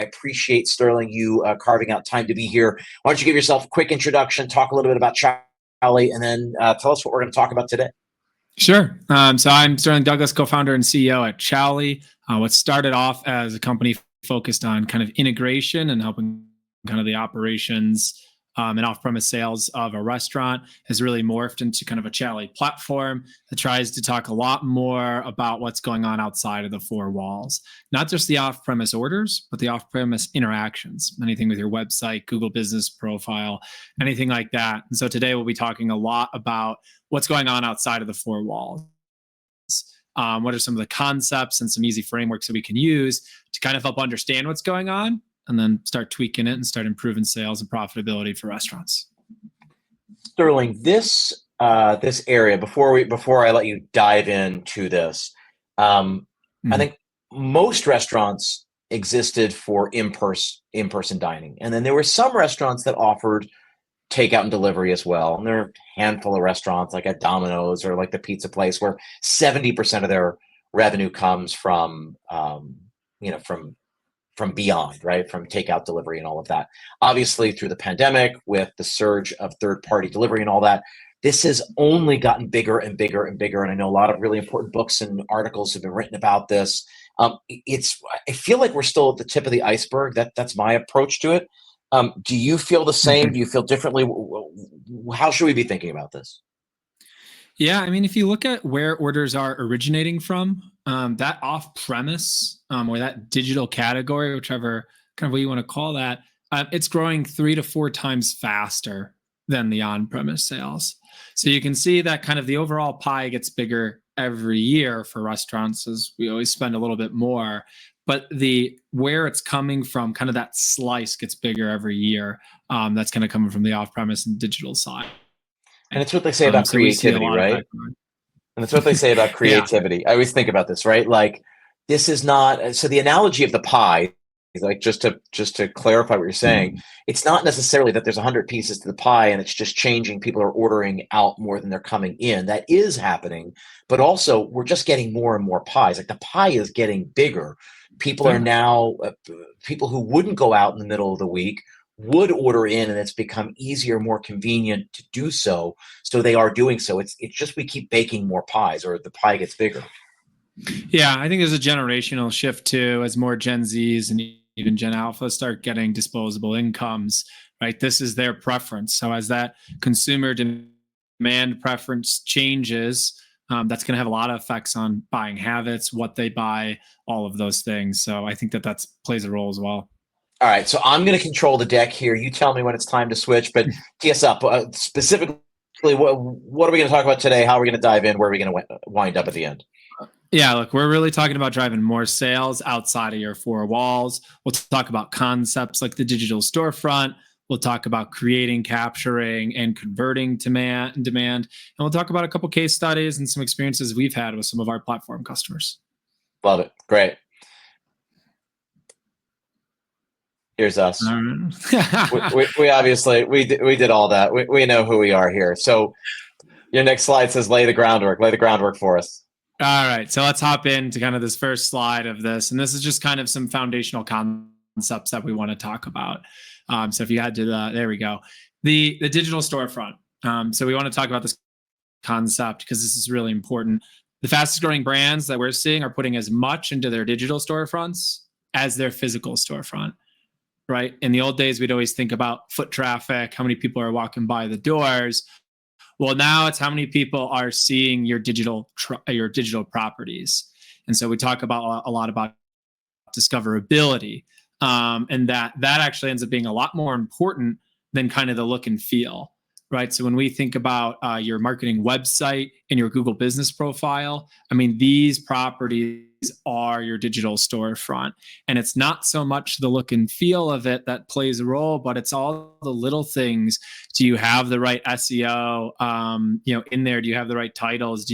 I appreciate, Sterling, you carving out time to be here. Why don't you give yourself a quick introduction, talk a little bit about Chowly, and then tell us what we're going to talk about today. Sure. So I'm Sterling Douglas, co-founder and CEO at Chowly. What started off as a company focused on kind of integration and helping kind of the operations and off-premise sales of a restaurant has really morphed into kind of a Chowly platform that tries to talk a lot more about what's going on outside of the four walls. Not just the off-premise orders, but the off-premise interactions, anything with your website, Google Business Profile, anything like that. And so today we'll be talking a lot about what's going on outside of the four walls. What are some of the concepts and some easy frameworks that we can use to kind of help understand what's going on, and then start tweaking it and start improving sales and profitability for restaurants. Sterling, this area, before I let you dive into this, I think most restaurants existed for in-person dining, and then there were some restaurants that offered takeout and delivery as well. And there are a handful of restaurants like at Domino's or like the pizza place where 70% of their revenue comes from beyond, right? From takeout, delivery, and all of that. Obviously, through the pandemic, with the surge of third-party delivery and all that, this has only gotten bigger and bigger and bigger. And I know a lot of really important books and articles have been written about this. I feel like we're still at the tip of the iceberg. That's my approach to it. Do you feel the same? Do you feel differently? How should we be thinking about this? Yeah, I mean, if you look at where orders are originating from, that off-premise or that digital category, whichever kind of what you want to call that, it's growing 3 to 4 times faster than the on-premise sales. So you can see that kind of the overall pie gets bigger every year for restaurants, as we always spend a little bit more. But where it's coming from, kind of that slice gets bigger every year. That's kind of coming from the off-premise and digital side. And it's what they say about creativity, right? And it's what they say about creativity. Yeah. I always think about this, right? Like, this is not, so the analogy of the pie, like just to clarify what you're saying, it's not necessarily that there's 100 pieces to the pie and it's just changing. People are ordering out more than they're coming in. That is happening, but also we're just getting more and more pies. Like, the pie is getting bigger. People are now, people who wouldn't go out in the middle of the week would order in, and it's become easier, more convenient to do so. So they are doing so. It's just, we keep baking more pies, or the pie gets bigger. Yeah, I think there's a generational shift too, as more Gen Zs and even Gen Alpha start getting disposable incomes, right? This is their preference. So as that consumer demand preference changes, that's going to have a lot of effects on buying habits, what they buy, all of those things. So I think that plays a role as well. All right, so I'm going to control the deck here. You tell me when it's time to switch, but tee us up. Specifically, what are we going to talk about today? How are we going to dive in? Where are we going to wind up at the end? Yeah, look, we're really talking about driving more sales outside of your four walls. We'll talk about concepts like the digital storefront. We'll talk about creating, capturing, and converting demand. And we'll talk about a couple case studies and some experiences we've had with some of our platform customers. Love it. Great. Here's us. we obviously, we did all that. We know who we are here. So your next slide says lay the groundwork for us. All right, so let's hop into kind of this first slide of this. And this is just kind of some foundational concepts that we want to talk about. So if you had to, there we go. The digital storefront. So we want to talk about this concept because this is really important. The fastest growing brands that we're seeing are putting as much into their digital storefronts as their physical storefront, right? In the old days, we'd always think about foot traffic, how many people are walking by the doors. Well, now it's how many people are seeing your digital properties. And so we talk about a lot about discoverability, and that actually ends up being a lot more important than kind of the look and feel, right? So when we think about your marketing website and your Google Business Profile, I mean, these properties are your digital storefront. And it's not so much the look and feel of it that plays a role, but it's all the little things. Do you have the right SEO, in there? Do you have the right titles?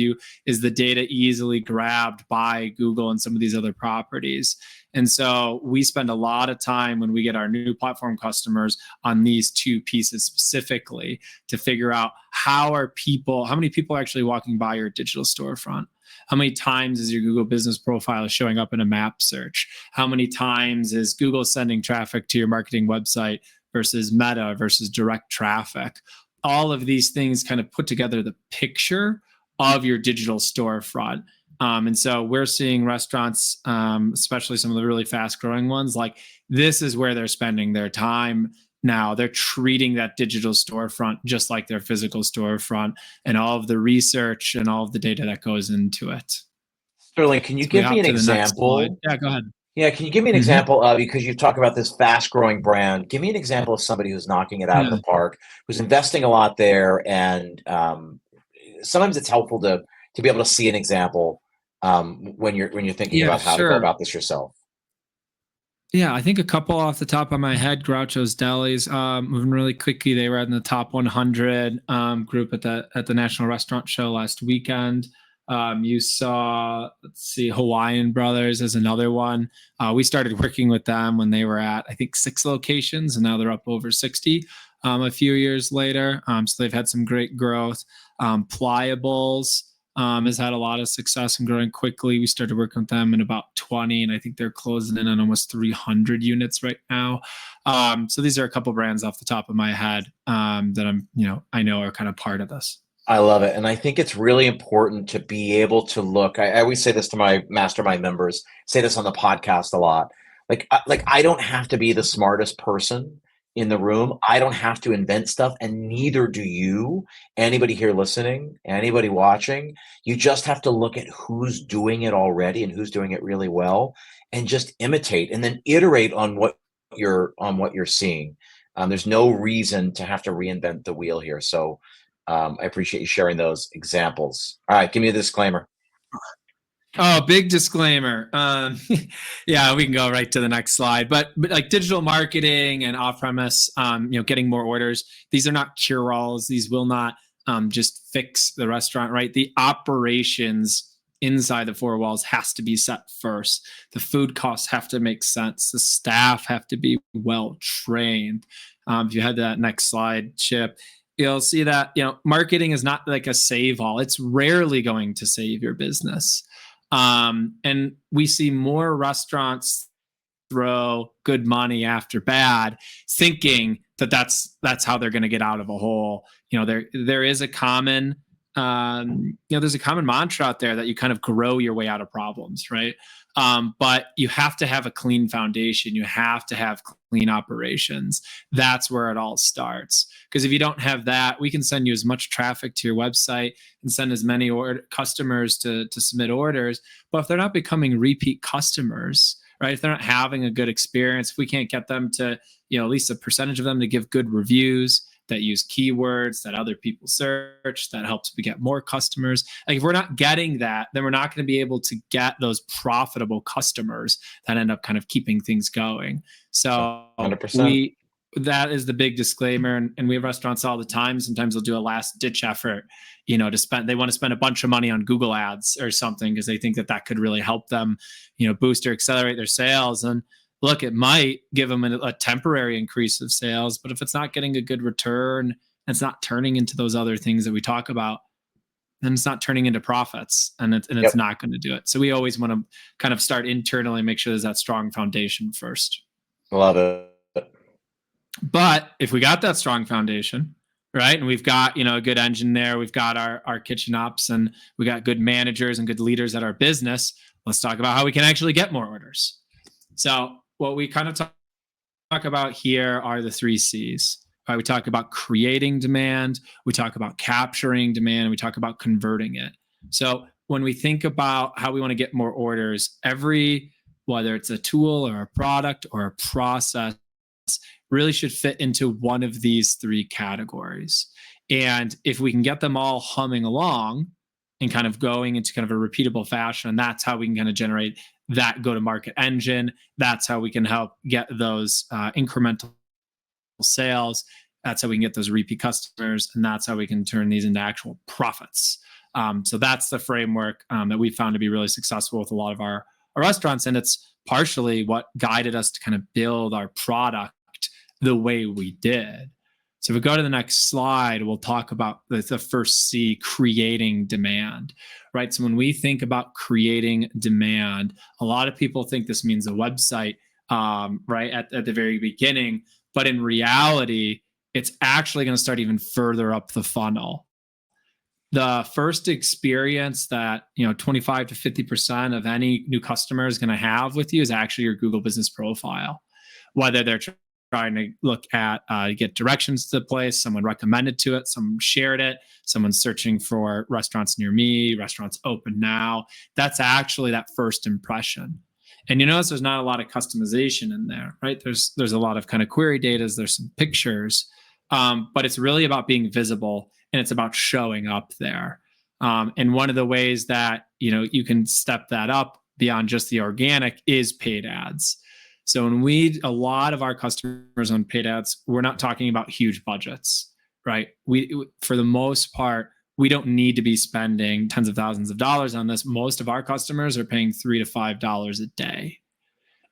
Is the data easily grabbed by Google and some of these other properties? And so we spend a lot of time when we get our new platform customers on these two pieces specifically to figure out how many people are actually walking by your digital storefront? How many times is your Google business profile showing up in a map search? How many times is Google sending traffic to your marketing website versus Meta versus direct traffic? All of these things kind of put together the picture of your digital storefront. And so we're seeing restaurants, especially some of the really fast growing ones, like this is where they're spending their time now. They're treating that digital storefront just like their physical storefront, and all of the research and all of the data that goes into it. Sterling, can you give me an example? Yeah, go ahead. Yeah, can you give me an example of, because you talk about this fast growing brand, give me an example of somebody who's knocking it out of the park, who's investing a lot there. And sometimes it's helpful to be able to see an example when you're thinking about how to go about this yourself. Yeah, I think a couple off the top of my head. Groucho's Delis, moving really quickly. They were in the top 100 group at the National Restaurant Show last weekend. You saw, let's see, Hawaiian Brothers is another one. We started working with them when they were at, I think, 6 locations, and now they're up over 60 a few years later. So they've had some great growth. Pliables has had a lot of success and growing quickly. We started working with them in about 20, and I think they're closing in on almost 300 units right now. So these are a couple brands off the top of my head that I know are kind of part of this. I love it. And I think it's really important to be able to look. I always say this to my mastermind members, say this on the podcast a lot. Like I don't have to be the smartest person in the room. I don't have to invent stuff, and neither do you. Anybody here listening, anybody watching, you just have to look at who's doing it already and who's doing it really well, and just imitate and then iterate on what you're seeing. There's no reason to have to reinvent the wheel here. So I appreciate you sharing those examples. All right, give me a disclaimer. Oh, big disclaimer. Yeah, we can go right to the next slide. But like digital marketing and off-premise, getting more orders, these are not cure-alls. These will not just fix the restaurant, right? The operations inside the 4 walls has to be set first. The food costs have to make sense. The staff have to be well trained. If you had that next slide, Chip, you'll see that marketing is not like a save-all. It's rarely going to save your business. And we see more restaurants throw good money after bad, thinking that that's how they're going to get out of a hole. There is a common there's a common mantra out there that you kind of grow your way out of problems, right? But you have to have a clean foundation. You have to have clean operations. That's where it all starts. Because if you don't have that, we can send you as much traffic to your website and send as many customers to submit orders. But if they're not becoming repeat customers, right? If they're not having a good experience, if we can't get them to, at least a percentage of them to give good reviews, that use keywords that other people search, that helps to get more customers. Like if we're not getting that, then we're not going to be able to get those profitable customers that end up kind of keeping things going. So 100%. That is the big disclaimer. And we have restaurants all the time. Sometimes they'll do a last ditch effort, they want to spend a bunch of money on Google ads or something because they think that could really help them, boost or accelerate their sales. And look, it might give them a temporary increase of sales, but if it's not getting a good return, and it's not turning into those other things that we talk about, then it's not turning into profits, and it's not going to do it. So we always want to kind of start internally and make sure there's that strong foundation first. Love it. But if we got that strong foundation, right, and we've got a good engine there, we've got our kitchen ops, and we got good managers and good leaders at our business, let's talk about how we can actually get more orders. So what we kind of talk about here are the 3 C's. Right? We talk about creating demand, we talk about capturing demand, and we talk about converting it. So when we think about how we want to get more orders, whether it's a tool or a product or a process, really should fit into one of these 3 categories. And if we can get them all humming along and kind of going into kind of a repeatable fashion, that's how we can kind of generate that go-to-market engine. That's how we can help get those incremental sales. That's how we can get those repeat customers, and that's how we can turn these into actual profits. So that's the framework that we found to be really successful with a lot of our restaurants, and it's partially what guided us to kind of build our product the way we did. So if we go to the next slide, we'll talk about the first C, creating demand, right? So when we think about creating demand, a lot of people think this means a website, right, at the very beginning. But in reality, it's actually going to start even further up the funnel. The first experience that 25 to 50% of any new customer is going to have with you is actually your Google Business Profile. Whether they're trying to look at get directions to the place, someone recommended to it, someone shared it, someone's searching for restaurants near me, restaurants open now. That's actually that first impression. And you notice there's not a lot of customization in there, right? There's a lot of kind of query data, there's some pictures, but it's really about being visible, and it's about showing up there. And one of the ways that you can step that up beyond just the organic is paid ads. So when a lot of our customers on paid ads, we're not talking about huge budgets, right? For the most part, we don't need to be spending tens of thousands of dollars on this. Most of our customers are paying $3 to $5 a day.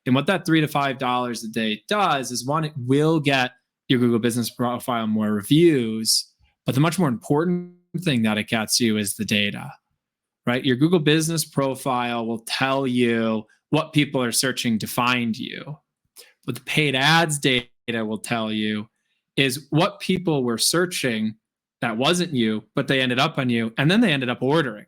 And what that $3 to $5 a day does is, one, it will get your Google Business Profile more reviews, but the much more important thing that it gets you is the data, right? Your Google Business Profile will tell you what people are searching to find you. What the paid ads data will tell you is what people were searching that wasn't you, but they ended up on you, and then they ended up ordering.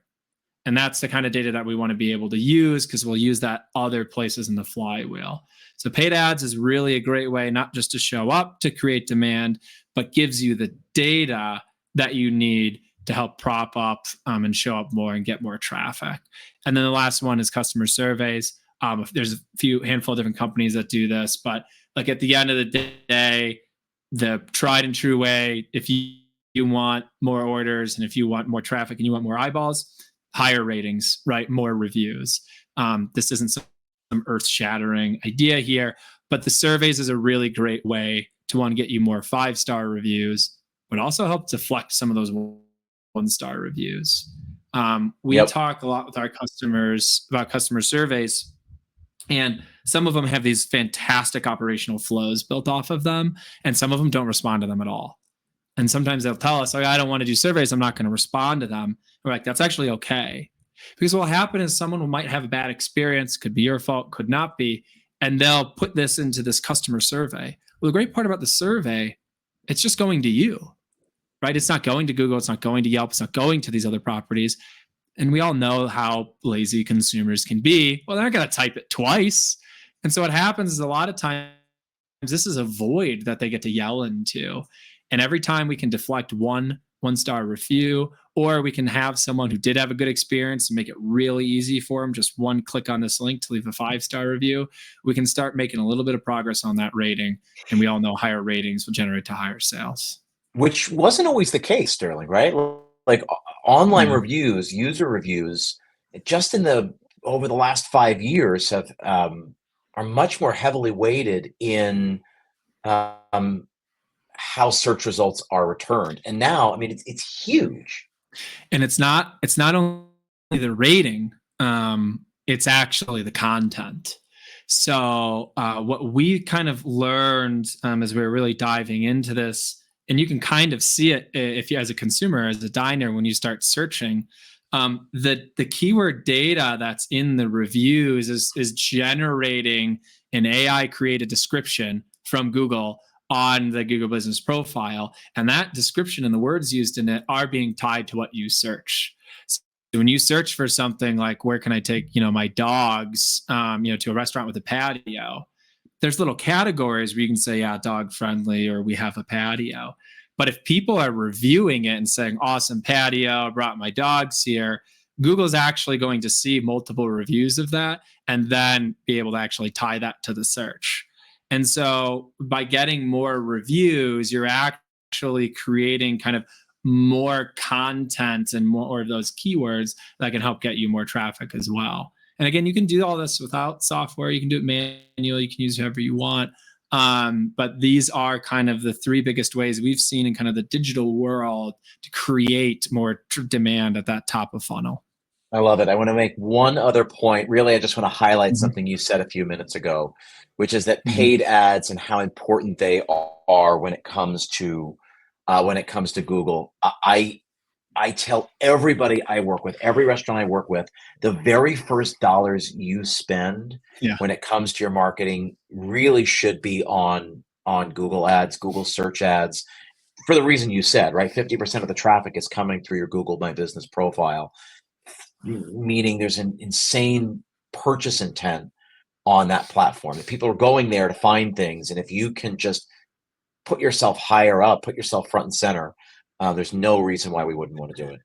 And that's the kind of data that we want to be able to use, because we'll use that other places in the flywheel. So paid ads is really a great way, not just to show up to create demand, but gives you the data that you need to help prop up and show up more and get more traffic. And then the last one is customer surveys. There's a handful of different companies that do this, but like at the end of the day, the tried and true way, if you want more orders and if you want more traffic and you want more eyeballs, higher ratings, right? More reviews. This isn't some earth-shattering idea here, but the surveys is a really great way to want to get you more 5-star reviews, but also help deflect some of those 1-star reviews. We talk a lot with our customers about customer surveys, and some of them have these fantastic operational flows built off of them, and some of them don't respond to them at all. And sometimes they'll tell us, I don't want to do surveys, I'm not going to respond to them. We're like, that's actually okay. Because what will happen is someone might have a bad experience, could be your fault, could not be, and they'll put this into this customer survey. Well, the great part about the survey, it's just going to you, right? It's not going to Google, it's not going to Yelp, it's not going to these other properties. And we all know how lazy consumers can be. Well, they're not going to type it twice. And so what happens is a lot of times this is a void that they get to yell into. And every time we can deflect one-star review, or we can have someone who did have a good experience and make it really easy for them, just one click on this link to leave a 5-star review, we can start making a little bit of progress on that rating. And we all know higher ratings will generate to higher sales. Which wasn't always the case, Sterling, right? Like online reviews, user reviews, just over the last 5 years are much more heavily weighted in how search results are returned. And now, I mean, it's huge. And it's not only the rating, it's actually the content. So what we kind of learned as we were really diving into this, and you can kind of see it if you, as a consumer, as a diner, when you start searching, the keyword data that's in the reviews is generating an AI created description from Google on the Google Business Profile. And that description and the words used in it are being tied to what you search. So when you search for something like, where can I take, my dogs, to a restaurant with a patio, there's little categories where you can say, yeah, dog friendly, or we have a patio. But if people are reviewing it and saying, awesome patio, I brought my dogs here, Google's actually going to see multiple reviews of that and then be able to actually tie that to the search. And so by getting more reviews, you're actually creating kind of more content and more of those keywords that can help get you more traffic as well. And again, you can do all this without software. You can do it manually. You can use whoever you want. But these are kind of the 3 biggest ways we've seen in kind of the digital world to create more demand at that top of funnel. I love it. I want to make one other point. Really, I just want to highlight something you said a few minutes ago, which is that paid ads and how important they are when it comes to when it comes to Google. I tell everybody I work with, every restaurant I work with, the very first dollars you spend when it comes to your marketing really should be on Google ads, Google search ads, for the reason you said, right? 50% of the traffic is coming through your Google My Business profile, meaning there's an insane purchase intent on that platform. If people are going there to find things, and if you can just put yourself higher up, put yourself front and center, there's no reason why we wouldn't want to do it.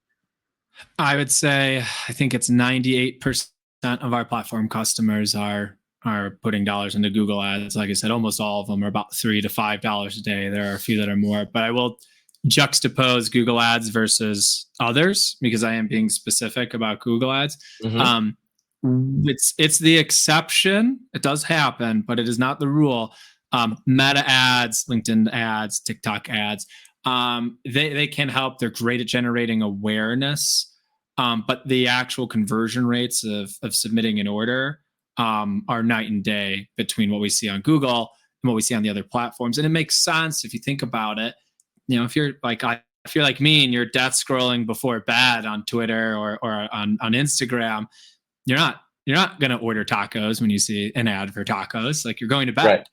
I would say, I think it's 98% of our platform customers are putting dollars into Google ads. Like I said, almost all of them are about $3 to $5 a day. There are a few that are more, but I will juxtapose Google ads versus others because I am being specific about Google ads. It's the exception. It does happen, but it is not the rule. Meta ads, LinkedIn ads, TikTok ads, they can help. They're great at generating awareness, but the actual conversion rates of submitting an order are night and day between what we see on Google and what we see on the other platforms. And it makes sense if you think about it. You know, if you're like me and you're death scrolling before bed on Twitter or on Instagram, you're not going to order tacos when you see an ad for tacos. Like, you're going to bed.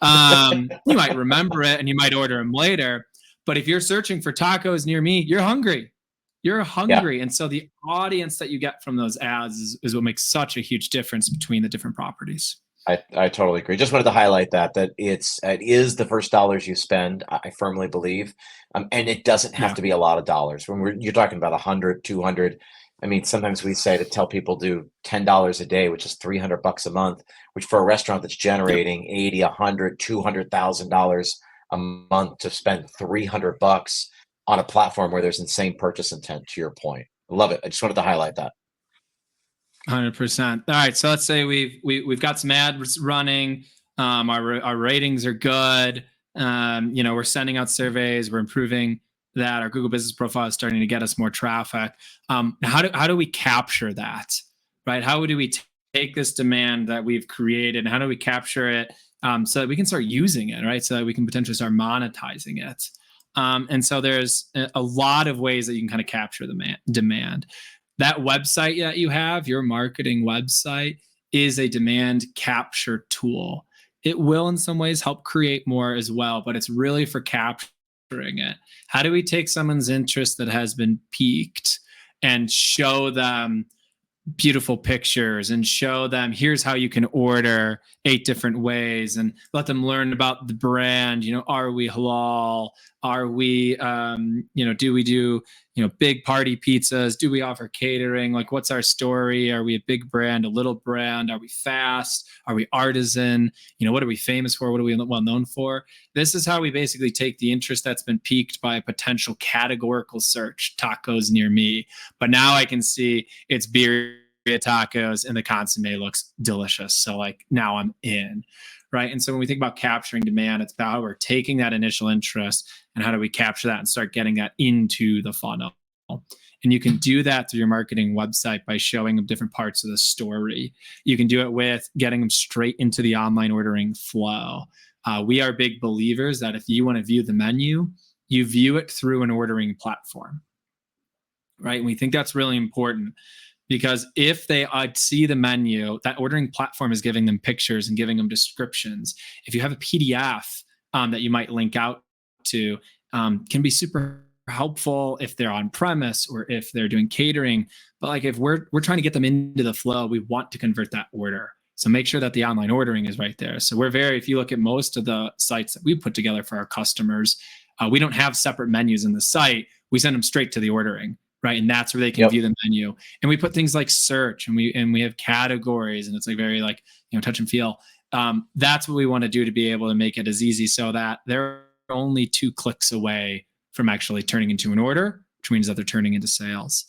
Right. You might remember it and you might order them later. But if you're searching for tacos near me, you're hungry. You're hungry. Yeah. And so the audience that you get from those ads is what makes such a huge difference between the different properties. I totally agree. Just wanted to highlight that it is the first dollars you spend, I firmly believe. And it doesn't have to be a lot of dollars. When you're talking about 100, 200, I mean, sometimes we say to tell people do $10 a day, which is $300 a month, which for a restaurant that's generating $80, $100, $200,000 a month, to spend $300 on a platform where there's insane purchase intent, to your point. I love it. I just wanted to highlight that. 100%. All right. So let's say we've got some ads running. Our ratings are good. We're sending out surveys. We're improving that. Our Google Business Profile is starting to get us more traffic. How do we capture that, right? How do we take this demand that we've created and how do we capture it so that we can start using it, right? So that we can potentially start monetizing it. And so there's a lot of ways that you can kind of capture the demand. That website that you have, your marketing website, is a demand capture tool. It will in some ways help create more as well, but it's really for capturing it. How do we take someone's interest that has been piqued and show them beautiful pictures and show them here's how you can order 8 different ways and let them learn about the brand? Are we halal? Are we, do we do, big party pizzas? Do we offer catering? Like, what's our story? Are we a big brand, a little brand? Are we fast? Are we artisan? What are we famous for? What are we well known for? This is how we basically take the interest that's been piqued by a potential categorical search, tacos near me. But now I can see it's birria tacos and the consomme looks delicious. So like, now I'm in. Right. And so when we think about capturing demand, it's about how we're taking that initial interest and how do we capture that and start getting that into the funnel. And you can do that through your marketing website by showing them different parts of the story. You can do it with getting them straight into the online ordering flow. We are big believers that if you want to view the menu, you view it through an ordering platform. Right. And we think that's really important. Because if they see the menu, that ordering platform is giving them pictures and giving them descriptions. If you have a PDF that you might link out to, can be super helpful if they're on premise or if they're doing catering. But like, if we're trying to get them into the flow, we want to convert that order. So make sure that the online ordering is right there. So if you look at most of the sites that we put together for our customers, we don't have separate menus in the site. We send them straight to the ordering. Right. And that's where they can view the menu. And we put things like search and we have categories and it's like very like, touch and feel. That's what we want to do to be able to make it as easy so that they're only 2 clicks away from actually turning into an order, which means that they're turning into sales.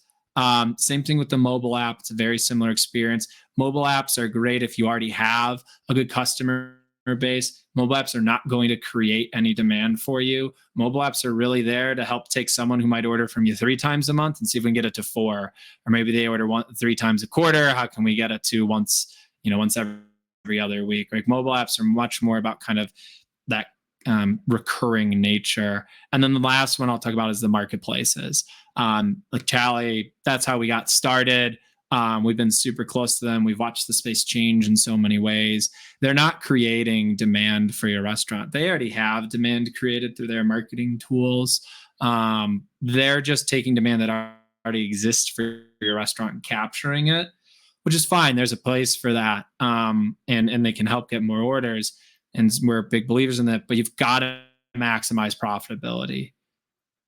Same thing with the mobile app. It's a very similar experience. Mobile apps are great if you already have a good customer base. Mobile apps are not going to create any demand for you. Mobile apps are really there to help take someone who might order from you 3 times a month and see if we can get it to 4, or maybe they order 3 times a quarter. How can we get it to once every other week? Like, mobile apps are much more about kind of that recurring nature. And then the last one I'll talk about is the marketplaces. Like Chowly, that's how we got started. We've been super close to them. We've watched the space change in so many ways. They're not creating demand for your restaurant. They already have demand created through their marketing tools. They're just taking demand that already exists for your restaurant and capturing it, which is fine. There's a place for that. And they can help get more orders. And we're big believers in that, but you've got to maximize profitability.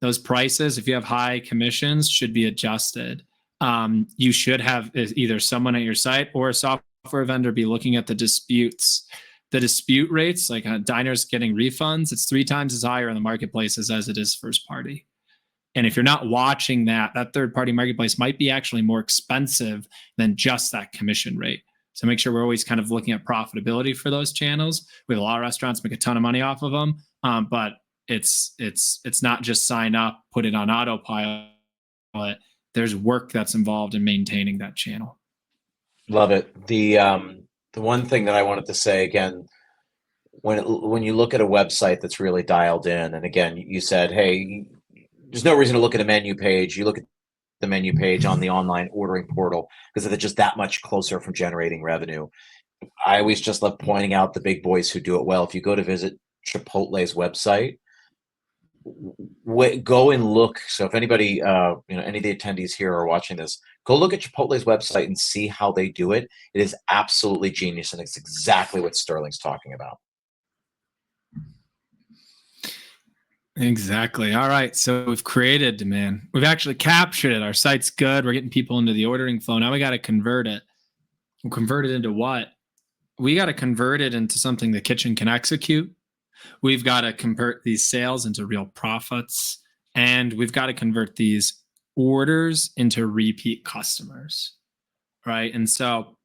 Those prices, if you have high commissions, should be adjusted. You should have either someone at your site or a software vendor be looking at the disputes. The dispute rates, like diners getting refunds, it's 3 times as higher in the marketplaces as it is first party. And if you're not watching that third-party marketplace might be actually more expensive than just that commission rate. So make sure we're always kind of looking at profitability for those channels. We have a lot of restaurants make a ton of money off of them, but it's not just sign up, put it on autopilot. There's work that's involved in maintaining that channel. Love it. The one thing that I wanted to say again, when you look at a website that's really dialed in, and again, you said, hey, there's no reason to look at a menu page. You look at the menu page on the online ordering portal because they're just that much closer from generating revenue. I always just love pointing out the big boys who do it well. If you go to visit Chipotle's website, go and look. So if anybody, any of the attendees here are watching this, go look at Chipotle's website and see how they do it. It is absolutely genius, and it's exactly what Sterling's talking about. Exactly. All right. So we've created demand. We've actually captured it. Our site's good. We're getting people into the ordering flow. Now we got to convert it. We'll convert it into what? We got to convert it into something the kitchen can execute. We've got to convert these sales into real profits. And we've got to convert these orders into repeat customers. Right. And so,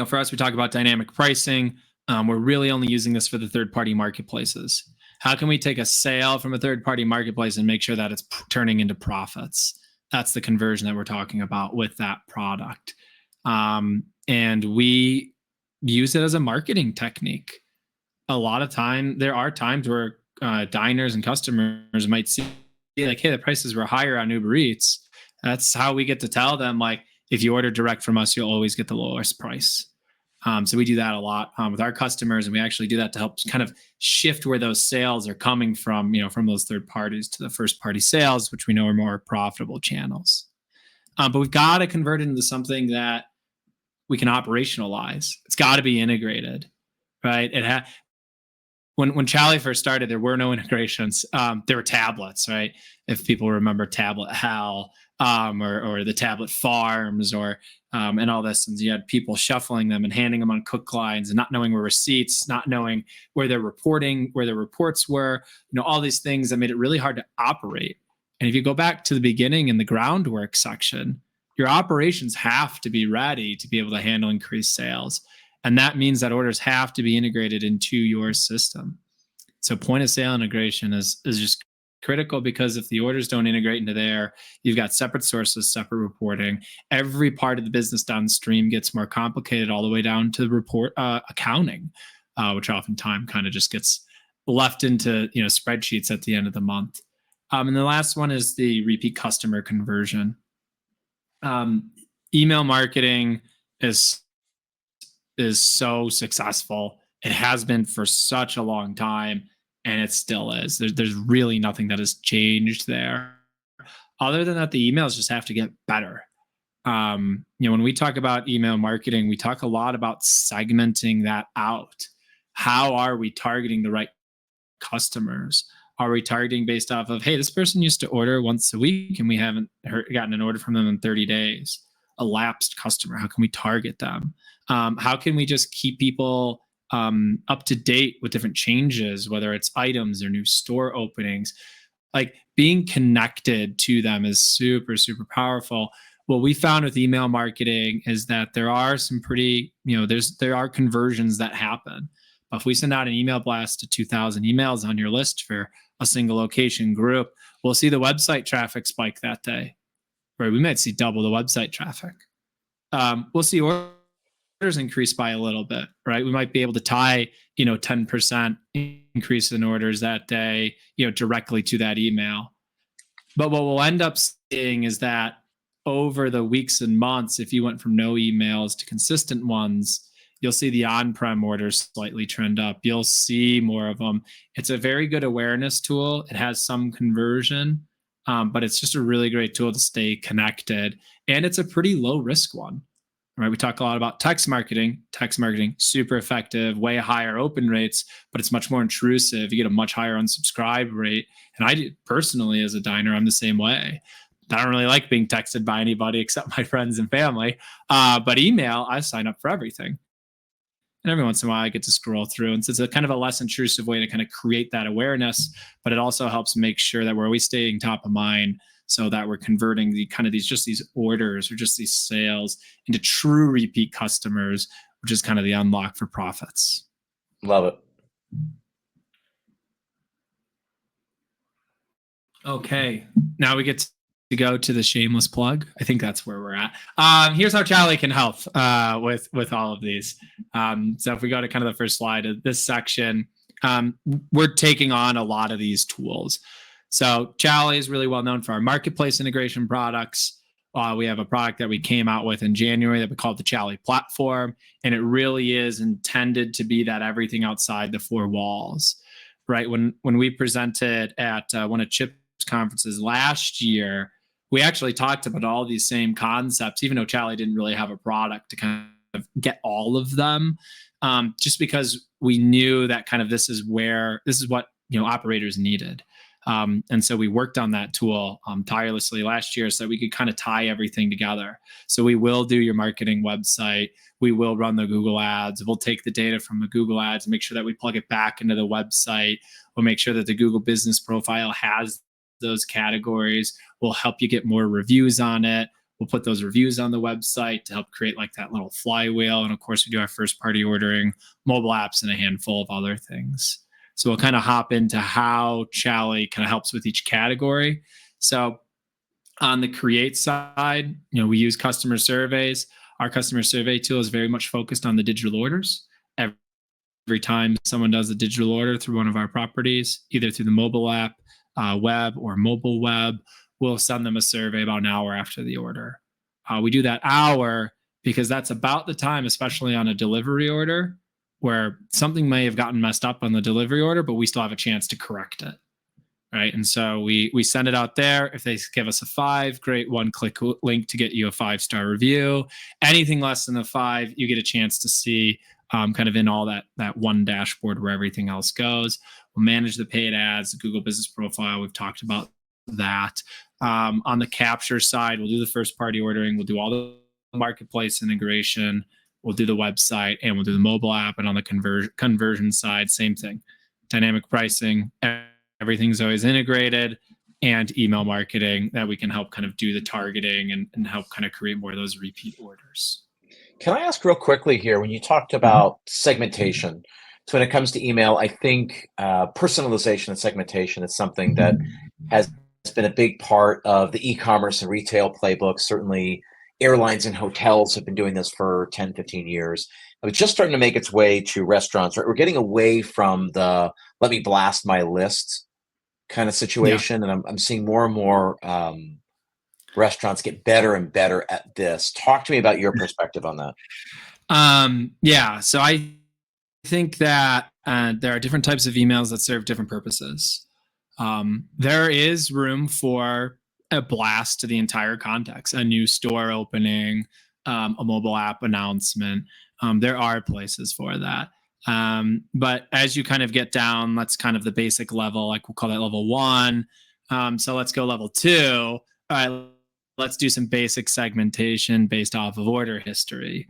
for us, we talk about dynamic pricing. We're really only using this for the third-party marketplaces. How can we take a sale from a third-party marketplace and make sure that it's turning into profits? That's the conversion that we're talking about with that product. And we use it as a marketing technique. A lot of time, there are times where diners and customers might see like, hey, the prices were higher on Uber Eats. That's how we get to tell them, like, if you order direct from us, you'll always get the lowest price. So we do that a lot with our customers, and we actually do that to help kind of shift where those sales are coming from, from those third parties to the first party sales, which we know are more profitable channels. But we've got to convert it into something that we can operationalize. It's got to be integrated, right? When Chowly first started, there were no integrations. There were tablets, right? If people remember Tablet Hell, or the tablet farms, or and all this, and you had people shuffling them and handing them on cook lines and not knowing where receipts, not knowing where their reports were, all these things that made it really hard to operate. And if you go back to the beginning in the groundwork section, your operations have to be ready to be able to handle increased sales. And that means that orders have to be integrated into your system. So point of sale integration is just critical, because if the orders don't integrate into there, you've got separate sources, separate reporting. Every part of the business downstream gets more complicated, all the way down to the report accounting, which oftentimes kind of just gets left into spreadsheets at the end of the month. And the last one is the repeat customer conversion. Email marketing is so successful. It has been for such a long time. And it still is. There's really nothing that has changed there, other than that the emails just have to get better. When we talk about email marketing, we talk a lot about segmenting that out. How are we targeting the right customers? Are we targeting based off of, hey, this person used to order once a week and we haven't gotten an order from them in 30 days? A lapsed customer, how can we target them? How can we just keep people up to date with different changes, whether it's items or new store openings? Like, being connected to them is super, super powerful. What we found with email marketing is that there are some pretty, there are conversions that happen. But if we send out an email blast to 2,000 emails on your list for a single location group, we'll see the website traffic spike that day, right? We might see double the website traffic. We'll see orders increase by a little bit, right? We might be able to tie, 10% increase in orders that day, directly to that email. But what we'll end up seeing is that over the weeks and months, if you went from no emails to consistent ones, you'll see the on-prem orders slightly trend up. You'll see more of them. It's a very good awareness tool. It has some conversion, but it's just a really great tool to stay connected. And it's a pretty low risk one, right? We talk a lot about text marketing, super effective, way higher open rates, but it's much more intrusive. You get a much higher unsubscribe rate. And I personally, as a diner, I'm the same way. I don't really like being texted by anybody except my friends and family. But email, I sign up for everything. And every once in a while, I get to scroll through. And so it's a kind of a less intrusive way to kind of create that awareness, but it also helps make sure that we're always staying top of mind so that we're converting the kind of these orders or just these sales into true repeat customers, which is kind of the unlock for profits. Love it. Okay. Now we get to go to the shameless plug. I think that's where we're at. Here's how Chowly can help with all of these. So if we go to kind of the first slide of this section, we're taking on a lot of these tools. So Chowly is really well known for our marketplace integration products. We have a product that we came out with in January that we call the Chowly Platform, and it really is intended to be that everything outside the four walls, right? When we presented at one of Chip's conferences last year, we actually talked about all these same concepts, even though Chowly didn't really have a product to kind of get all of them, just because we knew that kind of this is what operators needed. And so we worked on that tool tirelessly last year so that we could kind of tie everything together. So we will do your marketing website. We will run the Google ads. We'll take the data from the Google ads and make sure that we plug it back into the website. We'll make sure that the Google business profile has those categories. We'll help you get more reviews on it. We'll put those reviews on the website to help create like that little flywheel. And of course, we do our first party ordering, mobile apps, and a handful of other things. So we'll kind of hop into how Chowly kind of helps with each category. So on the create side, we use customer surveys. Our customer survey tool is very much focused on the digital orders. Every time someone does a digital order through one of our properties, either through the mobile app, web, or mobile web, we'll send them a survey about an hour after the order. We do that hour because that's about the time, especially on a delivery order, where something may have gotten messed up on the delivery order, but we still have a chance to correct it, right? And so we send it out there. If they give us a 5, great, one-click link to get you a 5-star review. Anything less than a 5, you get a chance to see kind of in all that one dashboard where everything else goes. We'll manage the paid ads, the Google business profile. We've talked about that. On the capture side, we'll do the first-party ordering. We'll do all the marketplace integration. We'll do the website, and we'll do the mobile app. And on the conversion side, same thing. Dynamic pricing, everything's always integrated, and email marketing that we can help kind of do the targeting and help kind of create more of those repeat orders. Can I ask real quickly here, when you talked about segmentation, so when it comes to email, I think personalization and segmentation is something that has been a big part of the e-commerce and retail playbook. Certainly airlines and hotels have been doing this for 10, 15 years. It's just starting to make its way to restaurants, right? We're getting away from the let me blast my list kind of situation. Yeah. And I'm seeing more and more restaurants get better and better at this. Talk to me about your perspective on that. Yeah. So I think that there are different types of emails that serve different purposes. There is room for a blast to the entire context, a new store opening, a mobile app announcement. There are places for that. But as you kind of get down, that's kind of the basic level, like we'll call that level 1. So let's go level 2. All right, let's do some basic segmentation based off of order history.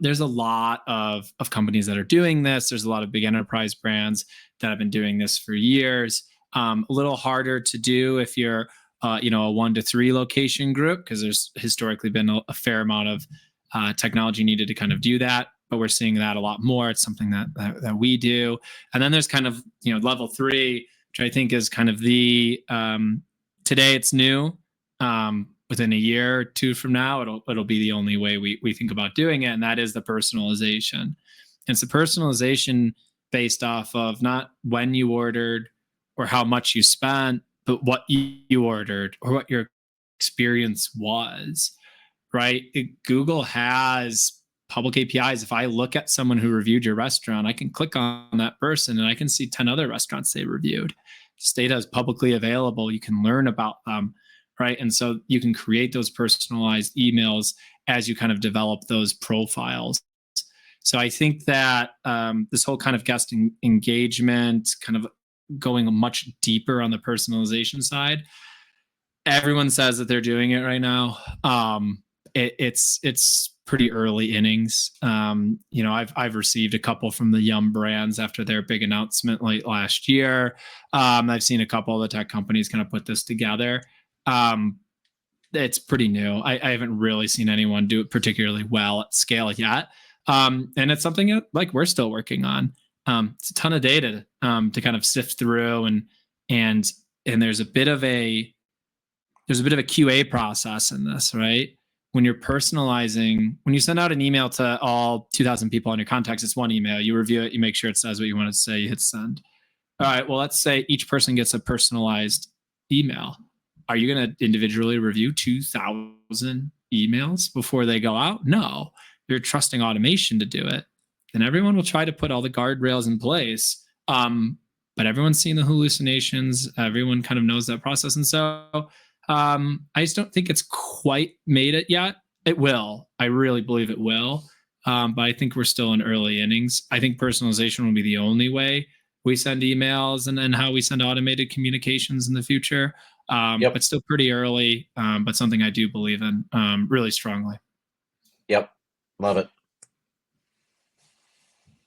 There's a lot of companies that are doing this. There's a lot of big enterprise brands that have been doing this for years. A little harder to do if you're a 1 to 3 location group, because there's historically been a fair amount of technology needed to kind of do that. But we're seeing that a lot more. It's something that we do. And then there's kind of level 3, which I think is kind of the today it's new. within a year or two from now, it'll be the only way we think about doing it. And that is the personalization. And it's the personalization based off of not when you ordered or how much you spent, but what you ordered or what your experience was, right? Google has public APIs. If I look at someone who reviewed your restaurant, I can click on that person and I can see 10 other restaurants they reviewed. This data is publicly available. You can learn about them, right? And so you can create those personalized emails as you kind of develop those profiles. So I think that this whole kind of guest engagement, kind of going much deeper on the personalization side, everyone says that they're doing it right now. It's pretty early innings. I've received a couple from the Yum brands after their big announcement late last year. I've seen a couple of the tech companies kind of put this together. It's pretty new. I haven't really seen anyone do it particularly well at scale yet. And it's something that, like, we're still working on. It's a ton of data to kind of sift through, and there's a bit of a QA process in this, right? When you're personalizing, when you send out an email to all 2,000 people on your contacts, it's one email. You review it, you make sure it says what you want it to say, you hit send. All right, well, let's say each person gets a personalized email. Are you going to individually review 2,000 emails before they go out? No, you're trusting automation to do it. And everyone will try to put all the guardrails in place. But everyone's seen the hallucinations. Everyone kind of knows that process. And so I just don't think it's quite made it yet. It will. I really believe it will. But I think we're still in early innings. I think personalization will be the only way we send emails and how we send automated communications in the future. But still pretty early, but something I do believe in really strongly. Yep. Love it.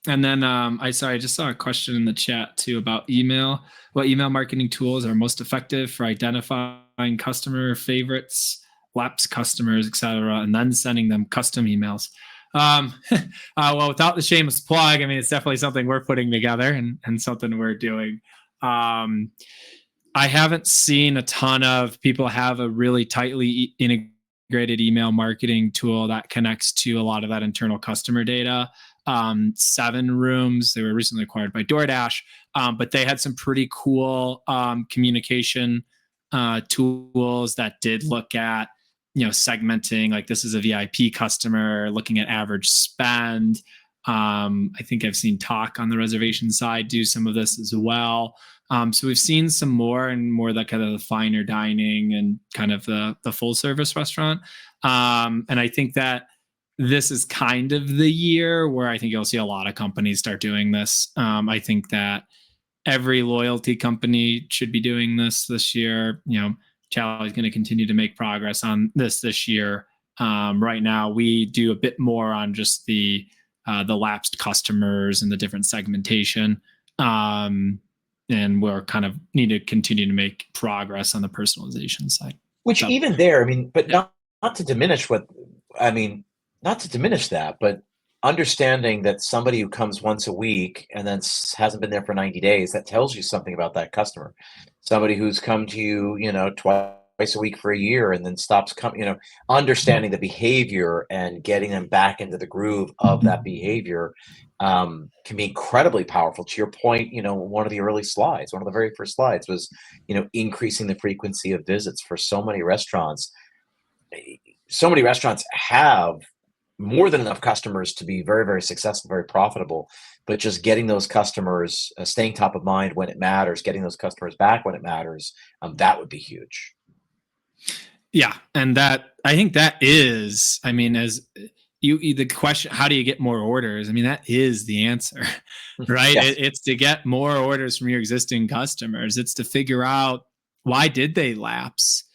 And then I just saw a question in the chat too about email. What email marketing tools are most effective for identifying customer favorites, lapsed customers, etc., and then sending them custom emails? Well, without the shameless plug, I mean, it's definitely something we're putting together and something we're doing. I haven't seen a ton of people have a really tightly integrated email marketing tool that connects to a lot of that internal customer data. 7 Rooms, they were recently acquired by DoorDash, but they had some pretty cool communication tools that did look at, segmenting, like, this is a VIP customer, looking at average spend. I think I've seen Talk on the reservation side do some of this as well. So we've seen some more and more that kind of the finer dining and kind of the full service restaurant. And I think that this is kind of the year where I think you'll see a lot of companies start doing this. I think that every loyalty company should be doing this year. Chowly is going to continue to make progress on this year. Right now, we do a bit more on just the lapsed customers and the different segmentation. And we're kind of need to continue to make progress on the personalization side. Which even there, I mean, but not to diminish not to diminish that, but understanding that somebody who comes once a week and then hasn't been there for 90 days, that tells you something about that customer. Somebody who's come to you, twice a week for a year and then stops coming, understanding the behavior and getting them back into the groove of that behavior can be incredibly powerful. To your point, one of the early slides, one of the very first slides was, increasing the frequency of visits for so many restaurants. So many restaurants have more than enough customers to be very, very successful, very profitable, but just getting those customers, staying top of mind when it matters, getting those customers back when it matters, that would be huge. Yeah. And that, I think that is, I mean, as the question, how do you get more orders? I mean, that is the answer, right? Yes. It's to get more orders from your existing customers. It's to figure out, why did they lapse,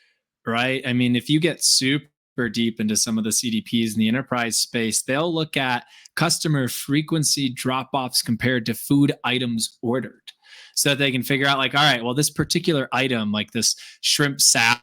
right? I mean, if you get super deep into some of the CDPs in the enterprise space, they'll look at customer frequency drop-offs compared to food items ordered, so that they can figure out, like, all right, well, this particular item, like this shrimp salad,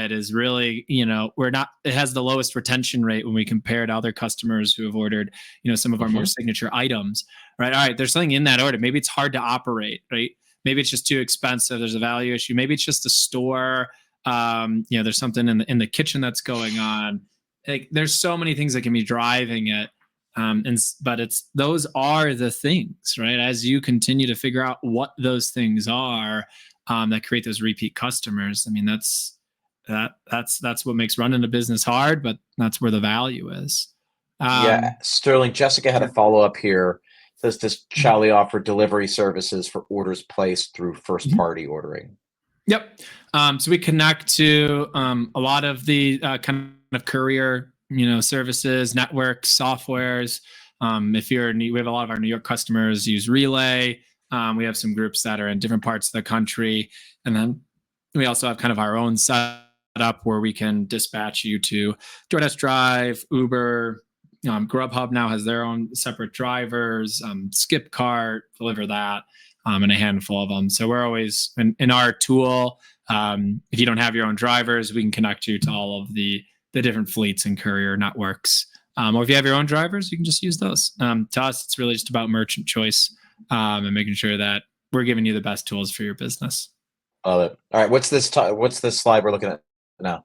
is really, it has the lowest retention rate when we compare to other customers who have ordered, some of our more signature items, right? All right, there's something in that order. Maybe it's hard to operate, right? Maybe it's just too expensive. There's a value issue. Maybe it's just the store There's something in the kitchen that's going on. Like, there's so many things that can be driving it. But those are the things, right? As you continue to figure out what those things are, that create those repeat customers. I mean, that's what makes running a business hard, but that's where the value is. Sterling, Jessica had a follow-up here. Says, does Chowly offer delivery services for orders placed through first-party ordering? Yep. So we connect to a lot of the kind of courier, services, networks, softwares. We have a lot of our New York customers use Relay. We have some groups that are in different parts of the country, and then we also have kind of our own setup where we can dispatch you to DoorDash Drive, Uber. Grubhub now has their own separate drivers. Skipcart, deliver that, and a handful of them. So we're always in our tool. If you don't have your own drivers, we can connect you to all of the different fleets and courier networks. Or if you have your own drivers, you can just use those. To us, it's really just about merchant choice, and making sure that we're giving you the best tools for your business. Love it. All right, what's this slide we're looking at now?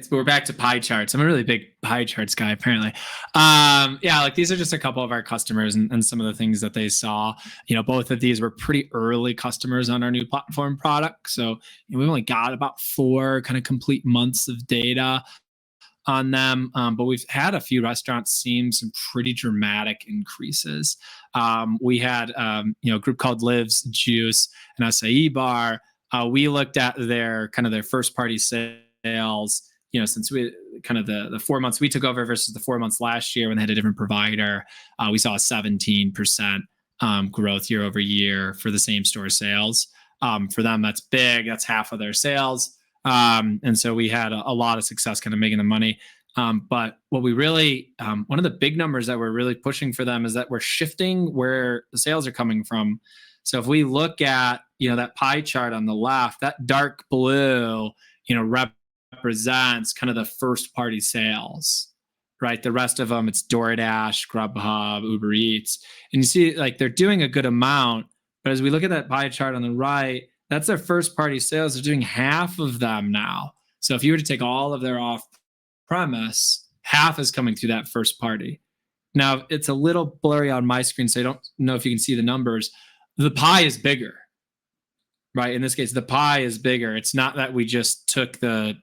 We're back to pie charts. I'm a really big pie charts guy, apparently. Like these are just a couple of our customers and some of the things that they saw. Both of these were pretty early customers on our new platform product. So we've only got about 4 kind of complete months of data on them. But we've had a few restaurants see some pretty dramatic increases. We had a group called Lives Juice, an acai bar. We looked at their first party sales, since we kind of the 4 months we took over versus the 4 months last year when they had a different provider. We saw a 17% growth year over year for the same store sales. For them, that's big. That's half of their sales. And so we had a lot of success kind of making the money. But what we really, one of the big numbers that we're really pushing for them is that we're shifting where the sales are coming from. So if we look at, that pie chart on the left, that dark blue, represents kind of the first party sales, right? The rest of them, it's DoorDash, Grubhub, Uber Eats. And you see like they're doing a good amount. But as we look at that pie chart on the right, that's their first party sales. They're doing half of them now. So if you were to take all of their off premise, half is coming through that first party. Now it's a little blurry on my screen, so I don't know if you can see the numbers. The pie is bigger, right? In this case, the pie is bigger. It's not that we just took the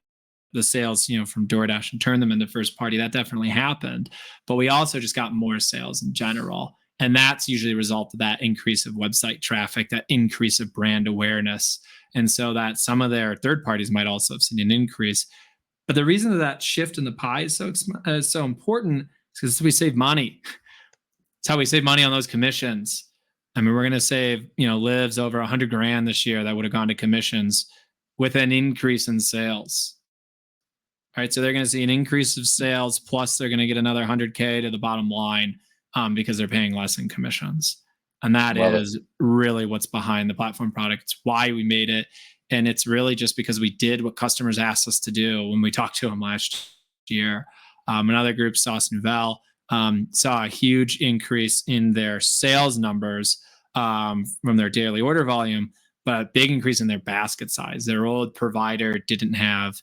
sales, from DoorDash and turned them into first party. That definitely happened. But we also just got more sales in general. And that's usually a result of that increase of website traffic, that increase of brand awareness. And so that some of their third parties might also have seen an increase. But the reason that shift in the pie is so important is because we save money. It's how we save money on those commissions. I mean, we're going to save, Lives over $100,000 this year that would have gone to commissions with an increase in sales. All right, so they're going to see an increase of sales, plus they're going to get another $100K to the bottom line because they're paying less in commissions. And that is really what's behind the platform product. It's why we made it. And it's really just because we did what customers asked us to do when we talked to them last year. Another group, Sauce Nouvelle, saw a huge increase in their sales numbers from their daily order volume, but a big increase in their basket size. Their old provider didn't have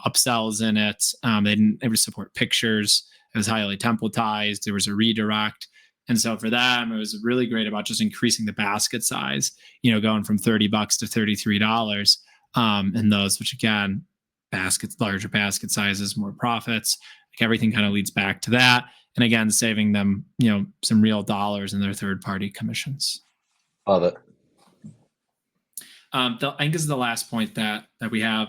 upsells in it. They didn't ever support pictures. It was highly templatized. There was a redirect. And so for them, it was really great about just increasing the basket size, going from $30 to $33. And those, which again, larger basket sizes, more profits, like everything kind of leads back to that. And again, saving them, some real dollars in their third party commissions. Love it. I think this is the last point that we have.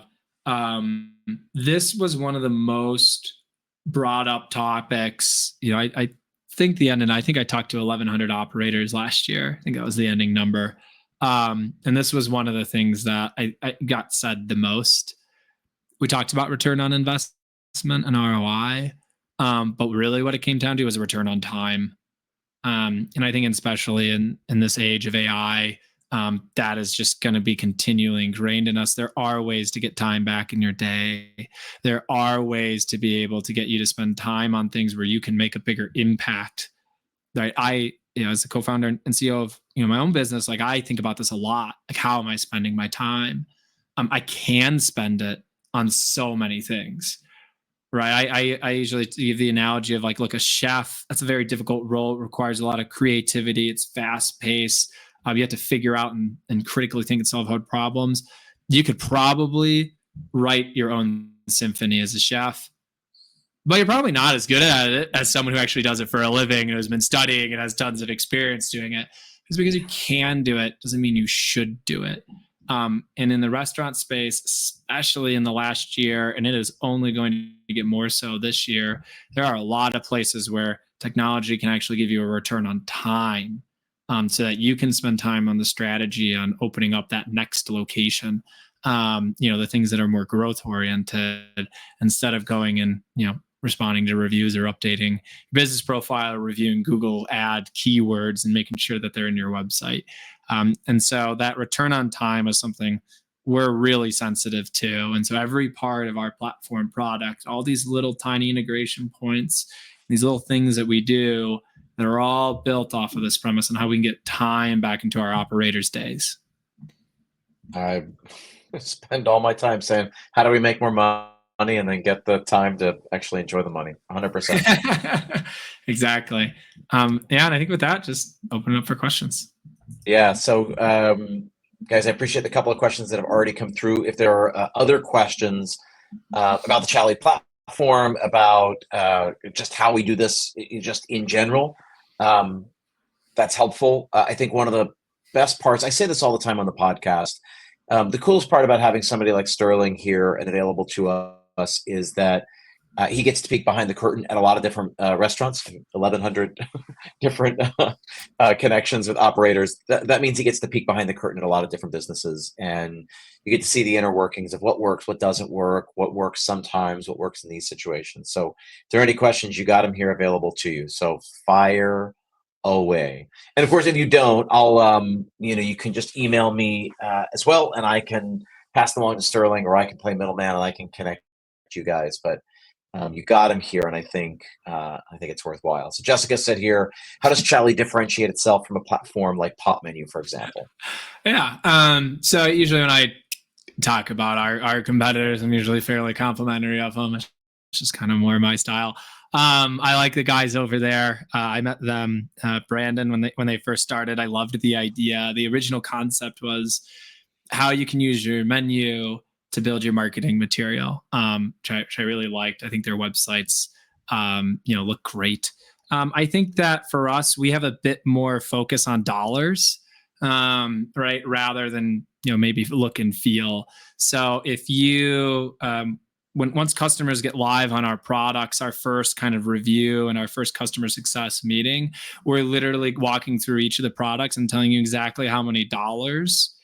This was one of the most brought up topics. I think I think I talked to 1,100 operators last year. I think that was the ending number. And this was one of the things that I got said the most. We talked about return on investment and ROI, but really what it came down to was a return on time. And I think especially in this age of AI, that is just going to be continually ingrained in us. There are ways to get time back in your day. There are ways to be able to get you to spend time on things where you can make a bigger impact. Right? I, as a co-founder and CEO of my own business, like I think about this a lot. Like, how am I spending my time? I can spend it on so many things. Right. I usually give the analogy of like, look, a chef, that's a very difficult role. It requires a lot of creativity. It's fast paced. You have to figure out and critically think and solve hard problems. You could probably write your own symphony as a chef, but you're probably not as good at it as someone who actually does it for a living and has been studying and has tons of experience doing it. Just because you can do it doesn't mean you should do it. And in the restaurant space, especially in the last year, and it is only going to get more so this year, there are a lot of places where technology can actually give you a return on time, so that you can spend time on the strategy on opening up that next location. The things that are more growth oriented, instead of going and, responding to reviews or updating your business profile or reviewing Google ad keywords and making sure that they're in your website. And so that return on time is something we're really sensitive to. And so every part of our platform product, all these little tiny integration points, these little things that we do, they're all built off of this premise on how we can get time back into our operators' days. I spend all my time saying, how do we make more money, and then get the time to actually enjoy the money? 100%. Exactly. And I think with that, just open it up for questions. Yeah. So, guys, I appreciate the couple of questions that have already come through. If there are other questions about the Chowly platform, about just how we do this, just in general, that's helpful. I think one of the best parts, I say this all the time on the podcast, the coolest part about having somebody like Sterling here and available to us is that he gets to peek behind the curtain at a lot of different restaurants, 1,100 different connections with operators. That means he gets to peek behind the curtain at a lot of different businesses, and you get to see the inner workings of what works, what doesn't work, what works sometimes, what works in these situations. So if there are any questions, you got him here available to you. So fire away. And of course, if you don't, I'll, you can just email me as well, and I can pass them along to Sterling, or I can play middleman and I can connect you guys. But you got him here, and I think it's worthwhile. So Jessica said here, how does Chowly differentiate itself from a platform like Pop Menu, for example? Yeah. So usually when I talk about our competitors, I'm usually fairly complimentary of them. It's just kind of more my style. I like the guys over there. I met them, Brandon, when they first started. I loved the idea. The original concept was how you can use your menu to build your marketing material, which I really liked. I think their websites, look great. I think that for us, we have a bit more focus on dollars, right, rather than maybe look and feel. So if you once customers get live on our products, our first kind of review and our first customer success meeting, we're literally walking through each of the products and telling you exactly how many dollars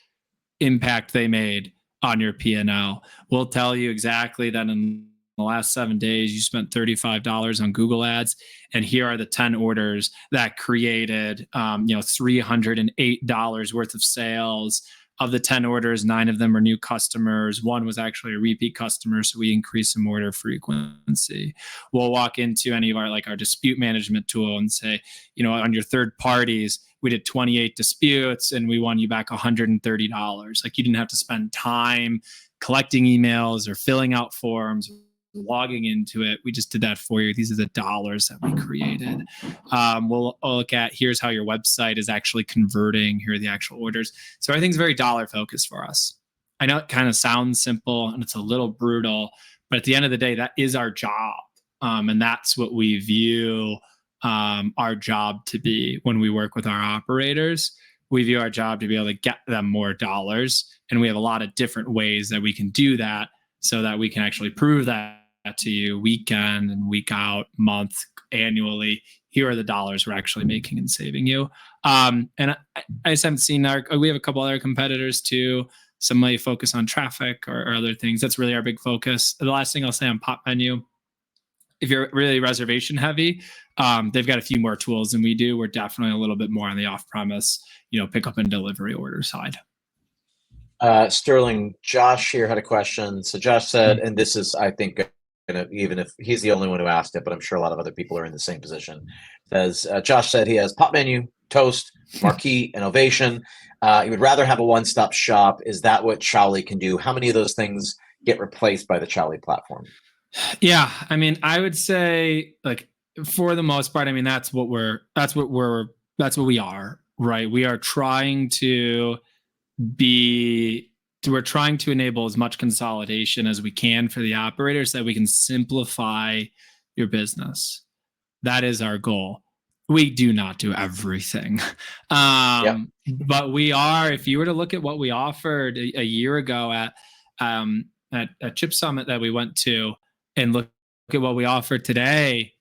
impact they made on your P&L. We'll tell you exactly that in the last 7 days, you spent $35 on Google ads. And here are the 10 orders that created, $308 worth of sales. Of the 10 orders, 9 of them are new customers. 1 was actually a repeat customer, so we increased some order frequency. We'll walk into any of our dispute management tool and say, on your third parties, we did 28 disputes and we won you back $130. Like, you didn't have to spend time collecting emails or filling out forms, logging into it. We just did that for you. These are the dollars that we created. We'll look at, here's how your website is actually converting. Here are the actual orders. So everything's very dollar focused for us. I know it kind of sounds simple and it's a little brutal, but at the end of the day, that is our job. And that's what we view our job to be when we work with our operators. We view our job to be able to get them more dollars. And we have a lot of different ways that we can do that so that we can actually prove that to you week in and week out, month, annually. Here are the dollars we're actually making and saving you. And I just haven't seen we have a couple other competitors too. Some might focus on traffic or other things. That's really our big focus. The last thing I'll say on Pop Menu, if you're really reservation heavy, they've got a few more tools than we do. We're definitely a little bit more on the off-premise, pickup and delivery order side. Sterling, Josh here had a question. So Josh said, and this is, I think, even if he's the only one who asked it, but I'm sure a lot of other people are in the same position. As Josh said, he has pop menu, toast, marquee, innovation. He would rather have a one-stop shop. Is that what Chowly can do? How many of those things get replaced by the Chowly platform? Yeah, I mean, I would say, like, for the most part, I mean, that's what we are, right? We are trying to we're trying to enable as much consolidation as we can for the operators so that we can simplify your business. That is our goal. We do not do everything. But we are, if you were to look at what we offered a year ago at Chip Summit that we went to, and look at what we offer today,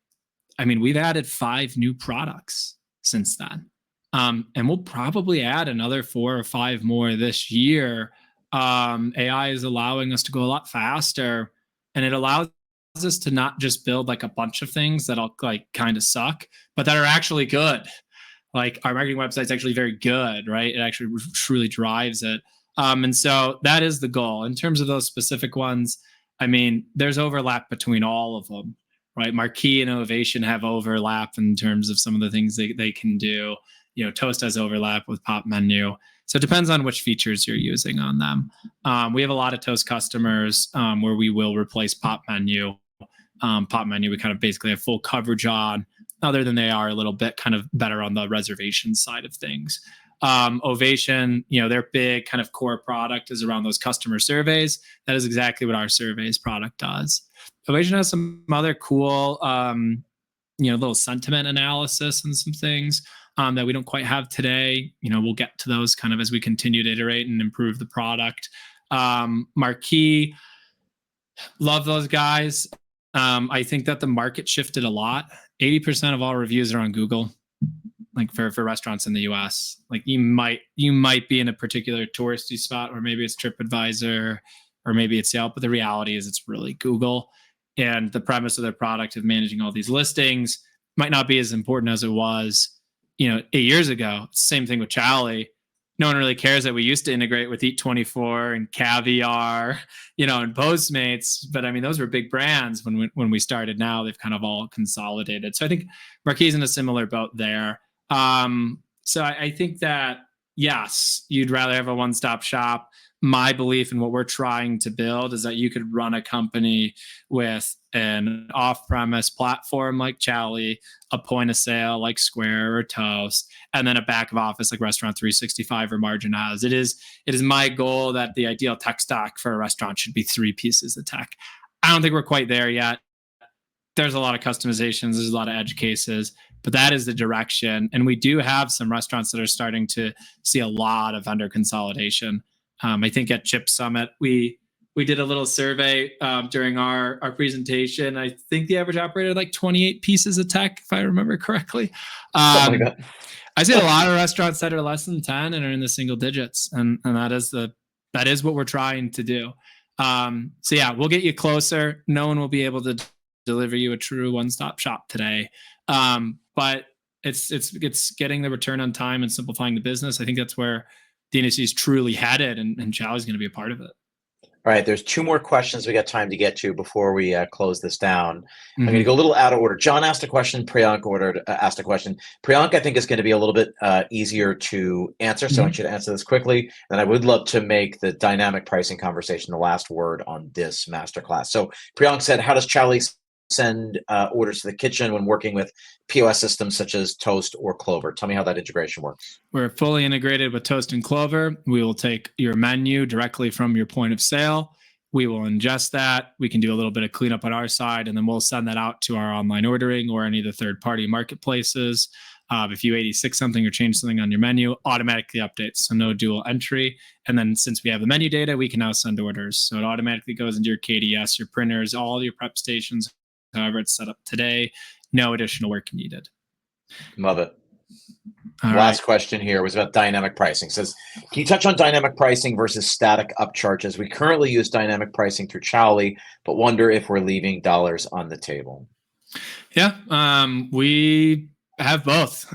I mean, we've added 5 new products since then. And we'll probably add another 4 or 5 more this year. AI is allowing us to go a lot faster, and it allows us to not just build like a bunch of things that'll like kind of suck, but that are actually good. Like our marketing website's actually very good, right? It actually truly drives it. And so that is the goal. In terms of those specific ones, I mean, there's overlap between all of them, right? Marquee and innovation have overlap in terms of some of the things they can do. You know, Toast has overlap with Pop Menu. So it depends on which features you're using on them. We have a lot of Toast customers where we will replace Pop Menu. Pop Menu, we kind of basically have full coverage on, other than they are a little bit kind of better on the reservation side of things. Ovation, you know, their big kind of core product is around those customer surveys. That is exactly what our surveys product does. Ovation has some other cool, you know, little sentiment analysis and some things that we don't quite have today. You know, we'll get to those kind of as we continue to iterate and improve the product. Marquee, love those guys. I think that the market shifted a lot. 80% of all reviews are on Google, like for restaurants in the US. Like you might be in a particular touristy spot, or maybe it's TripAdvisor, or maybe it's Yelp, but the reality is it's really Google. And the premise of their product of managing all these listings might not be as important as it was, you know, 8 years ago. Same thing with Chowly. No one really cares that we used to integrate with Eat24 and Caviar, you know, and Postmates. But I mean, those were big brands when we started. Now they've kind of all consolidated. So I think Marquee's in a similar boat there. So I think that, yes, you'd rather have a one-stop shop. My belief in what we're trying to build is that you could run a company with an off-premise platform like Chowly, a point of sale like Square or Toast, and then a back of office like Restaurant 365 or Margin has. It is my goal that the ideal tech stack for a restaurant should be 3 pieces of tech. I don't think we're quite there yet. There's a lot of customizations, there's a lot of edge cases, but that is the direction. And we do have some restaurants that are starting to see a lot of vendor consolidation. I think at Chip Summit, we did a little survey during our presentation. I think the average operator had like 28 pieces of tech, if I remember correctly. Something like that. I see a lot of restaurants that are less than 10 and are in the single digits, and that is what we're trying to do. So yeah, we'll get you closer. No one will be able to deliver you a true one-stop shop today, but it's getting the return on time and simplifying the business. I think that's where the industry is truly headed, and Chowly is going to be a part of it. All right, there's 2 more questions we got time to get to before we close this down. I'm going to go a little out of order. John asked a question. Priyank asked a question. Priyank, I think, is going to be a little bit easier to answer, so I want you to answer this quickly. And I would love to make the dynamic pricing conversation the last word on this masterclass. So Priyank said, how does Chowly send orders to the kitchen when working with POS systems such as Toast or Clover? Tell me how that integration works. We're fully integrated with Toast and Clover. We will take your menu directly from your point of sale. We will ingest that. We can do a little bit of cleanup on our side, and then we'll send that out to our online ordering or any of the third-party marketplaces. If you 86 something or change something on your menu, automatically updates, so no dual entry. And then since we have the menu data, we can now send orders. So it automatically goes into your KDS, your printers, all your prep stations, however it's set up today. No additional work needed. Love it. All Last right. question here was about dynamic pricing. It says, can you touch on dynamic pricing versus static upcharges? We currently use dynamic pricing through Chowly, but wonder if we're leaving dollars on the table. Yeah, we have both.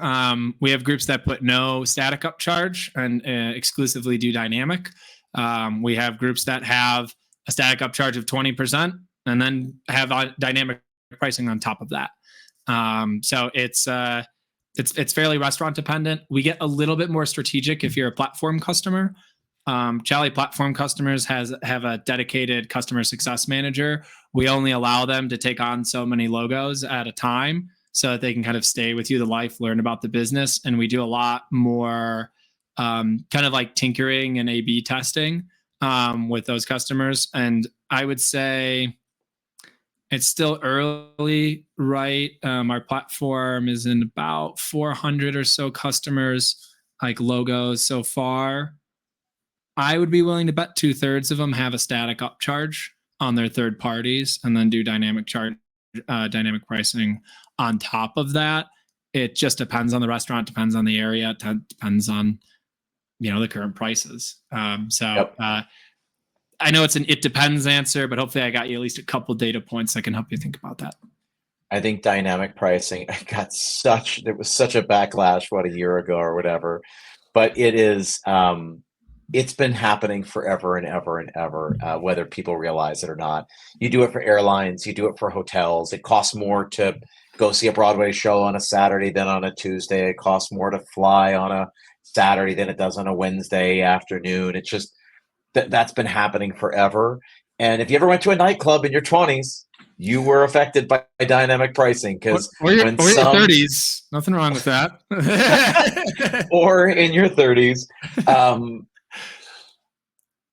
We have groups that put no static upcharge and exclusively do dynamic. We have groups that have a static upcharge of 20%, and then have dynamic pricing on top of that. So it's fairly restaurant dependent. We get a little bit more strategic if you're a platform customer. Chowly Platform customers have a dedicated customer success manager. We only allow them to take on so many logos at a time so that they can kind of stay with you the life, learn about the business. And we do a lot more kind of like tinkering and A/B testing with those customers. And I would say it's still early, right? Our platform is in about 400 or so customers, like logos so far. I would be willing to bet 2/3 of them have a static upcharge on their third parties and then do dynamic pricing on top of that. It just depends on the restaurant, depends on the area, depends on, the current prices. I know it's an it depends answer, but hopefully I got you at least a couple data points that can help you think about that. I think dynamic pricing there was such a backlash, a year ago or whatever, but it is, it's been happening forever and ever and ever, whether people realize it or not. You do it for airlines, you do it for hotels. It costs more to go see a Broadway show on a Saturday than on a Tuesday. It costs more to fly on a Saturday than it does on a Wednesday afternoon. It's just that's been happening forever. And if you ever went to a nightclub in your 20s, you were affected by dynamic pricing because or your 30s, nothing wrong with that. Or in your 30s,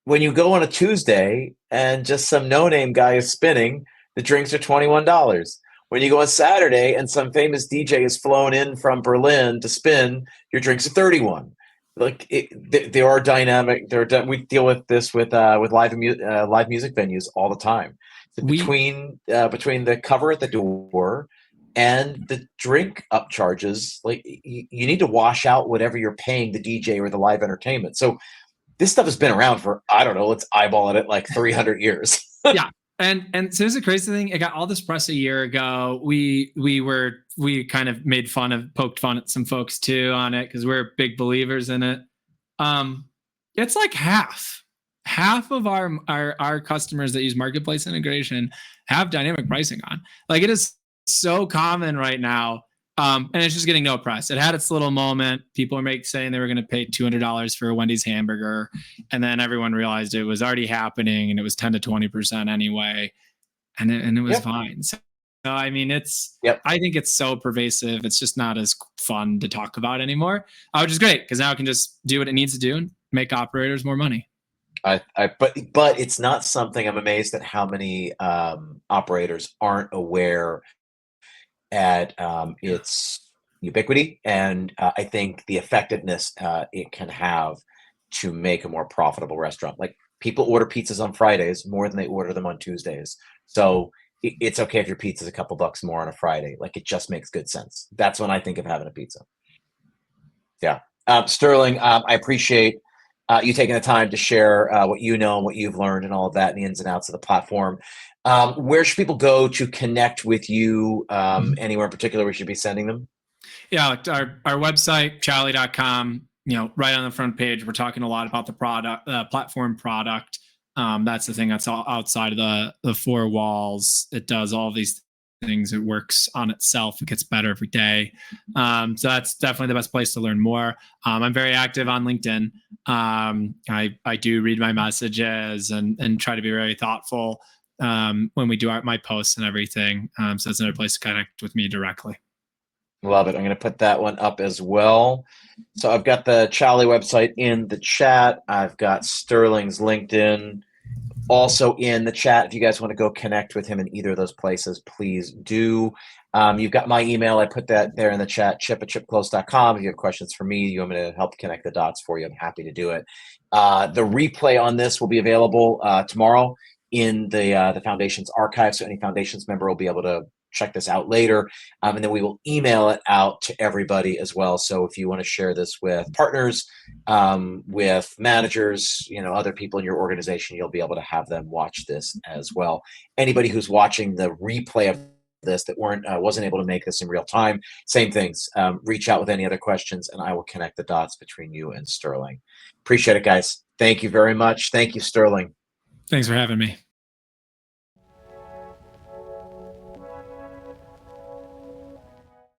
when you go on a Tuesday and just some no-name guy is spinning, the drinks are $21. When you go on Saturday and some famous DJ is flown in from Berlin to spin, your drinks are $31. Like they are dynamic. We deal with this with live music venues all the time. So between the cover at the door and the drink upcharges, like you need to wash out whatever you're paying the DJ or the live entertainment. So this stuff has been around for, I don't know, let's eyeball it at like 300 years. Yeah. And so here's the crazy thing. It got all this press a year ago. We kind of poked fun at some folks too on it because we're big believers in it. It's like half of our customers that use marketplace integration have dynamic pricing on. Like it is so common right now. And it's just getting no press. It had its little moment. People are saying they were going to pay $200 for a Wendy's hamburger. And then everyone realized it was already happening and it was 10 to 20% anyway. And it was fine. So, I mean, I think it's so pervasive. It's just not as fun to talk about anymore, which is great because now it can just do what it needs to do and make operators more money. But it's not something. I'm amazed at how many operators aren't aware at its ubiquity, and I think the effectiveness it can have to make a more profitable restaurant. Like people order pizzas on Fridays more than they order them on Tuesdays. So it's okay if your pizza's a couple bucks more on a Friday. Like it just makes good sense. That's when I think of having a pizza. Yeah. Sterling, I appreciate you taking the time to share what you know and what you've learned and all of that and the ins and outs of the platform. Where should people go to connect with you? Anywhere in particular we should be sending them? Yeah, our website, chowly.com, right on the front page, we're talking a lot about the product, platform product. That's the thing that's all outside of the four walls. It does all these things. It works on itself. It gets better every day. So that's definitely the best place to learn more. I'm very active on LinkedIn. I do read my messages and try to be very thoughtful when we do my posts and everything. So it's another place to connect with me directly. Love it. I'm going to put that one up as well. So I've got the Chowly website in the chat. I've got Sterling's LinkedIn also in the chat. If you guys want to go connect with him in either of those places, please do. You've got my email. I put that there in the chat, chip@chipklose.com. If you have questions for me, you want me to help connect the dots for you, I'm happy to do it. The replay on this will be available tomorrow in the Foundation's archive. So any Foundation's member will be able to check this out later. And then we will email it out to everybody as well. So if you want to share this with partners, with managers, other people in your organization, you'll be able to have them watch this as well. Anybody who's watching the replay of this that wasn't able to make this in real time, same things. Reach out with any other questions and I will connect the dots between you and Sterling. Appreciate it, guys. Thank you very much. Thank you, Sterling. Thanks for having me.